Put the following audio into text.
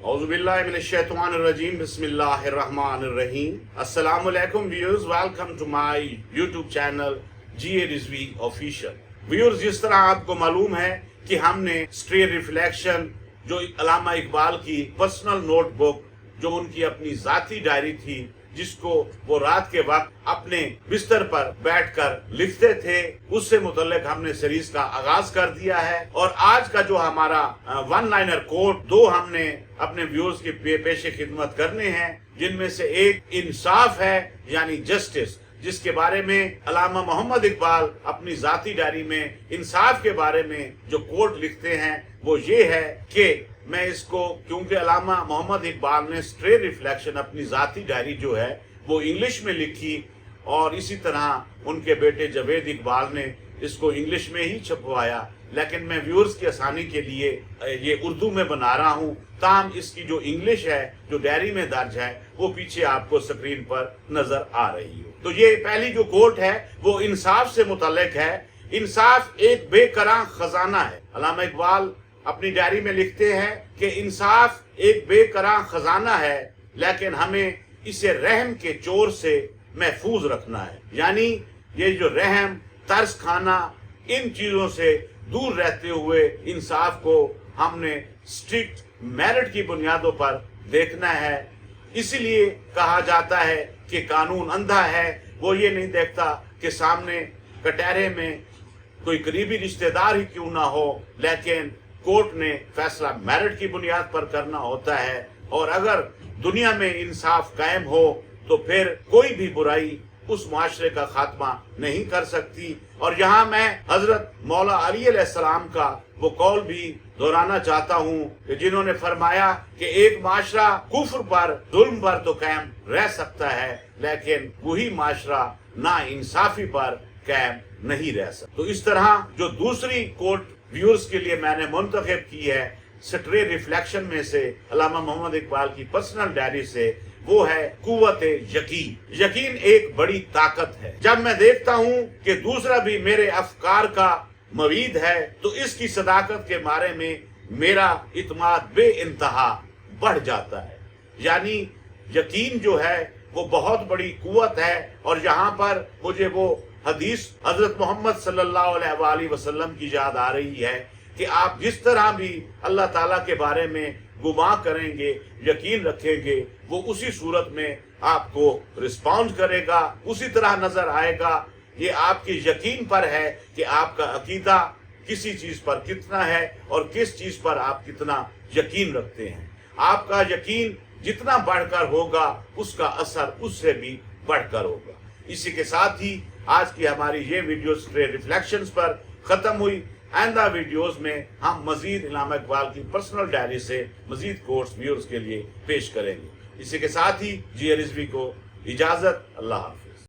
Auzubillahiminash-shaytanir-rajim. Bismillahir-rahmanir-rahim. Assalamualaikum viewers, welcome to my YouTube channel GA Rizvi Official. Viewers, जिस तरह आपको मालूम है कि हमने स्ट्रे रिफ्लेक्शन जो अल्लामा इकबाल की पर्सनल नोटबुक जो उनकी अपनी जाती डायरी थी जिसको वो रात के वक्त अपने बिस्तर पर बैठकर लिखते थे, उससे मुतल्लिक हमने सीरीज का आगाज कर दिया है। और आज का जो हमारा वन लाइनर कोट दो हमने अपने व्यूअर्स की पेशे खिदमत करने हैं, जिनमें से एक इंसाफ है यानी जस्टिस, जिसके बारे में अल्लामा मोहम्मद इकबाल अपनी जाती डायरी में इंसाफ के बारे में जो कोट लिखते हैं वो ये है कि मैं इसको, क्योंकि अल्लामा मोहम्मद इकबाल ने स्ट्रे रिफ्लेक्शन अपनी जाती डायरी जो है वो इंग्लिश में लिखी और इसी तरह उनके बेटे जवेद इकबाल ने इसको इंग्लिश में ही छपवाया, लेकिन मैं व्यूअर्स की आसानी के लिए ये उर्दू में बना रहा हूँ। ताहम इसकी जो इंग्लिश है जो डायरी में दर्ज है वो पीछे आपको स्क्रीन पर नजर आ रही हो। तो ये पहली जो कोट है वो इंसाफ से मुतल्लिक है। इंसाफ एक बेकरां खजाना है। अल्लामा इकबाल अपनी डायरी में लिखते हैं कि इंसाफ एक बेकरां खजाना है, लेकिन हमें इसे रहम के चोर से महफूज रखना है। यानी ये जो रहम, तरस खाना, इन चीजों से दूर रहते हुए इंसाफ को हमने स्ट्रिक्ट मेरिट की बुनियादों पर देखना है। इसीलिए कहा जाता है कि कानून अंधा है, वो ये नहीं देखता कि सामने कटहरे में कोई करीबी रिश्तेदार ही क्यों ना हो, लेकिन कोर्ट ने फैसला मेरिट की बुनियाद पर करना होता है। और अगर दुनिया में इंसाफ कायम हो तो फिर कोई भी बुराई उस माशरे का खात्मा नहीं कर सकती। और यहाँ मैं हजरत मौला अली अलैहिस्सलाम का वो कौल भी दोहराना चाहता हूँ कि जिन्होंने फरमाया कि एक माशरा कुफ्र पर, जुल्म पर तो कायम रह सकता है, लेकिन वही माशरा ना इंसाफी पर कायम नहीं रह सकता। तो इस तरह जो दूसरी कोट व्यूअर्स के लिए मैंने मुंतखब की है स्ट्रे रिफ्लेक्शन में से अल्लामा मोहम्मद इकबाल की पर्सनल डायरी से, वो है कुव्वत यकीन। यकीन एक बड़ी ताकत है। जब मैं देखता हूँ कि दूसरा भी मेरे अफकार का मवीद है तो इसकी सदाकत के बारे में मेरा इत्माद बे इंतहा बढ़ जाता है। यानी यकीन जो है वो बहुत बड़ी कुव्वत है। और यहाँ पर मुझे वो हदीस हजरत मोहम्मद सल्लल्लाहु अलैहि वसल्लम की याद आ रही है कि आप जिस तरह भी अल्लाह ताला के बारे में गुमा करेंगे, यकीन रखेंगे, वो उसी सूरत में आपको रिस्पॉन्ड करेगा, उसी तरह नजर आएगा। ये आपके यकीन पर है कि आपका अकीदा किसी चीज पर कितना है और किस चीज पर आप कितना यकीन रखते हैं। आपका यकीन जितना बढ़कर होगा उसका असर उससे भी बढ़कर होगा। इसी के साथ ही आज की हमारी ये वीडियो स्ट्रे रिफ्लेक्शंस पर खत्म हुई। आइंदा वीडियोस में हम मजीद अल्लामा इकबाल की पर्सनल डायरी से मजीद कोट्स व्यूअर्स के लिए पेश करेंगे। इसी के साथ ही GA रिजवी को इजाजत। अल्लाह हाफ़िज़।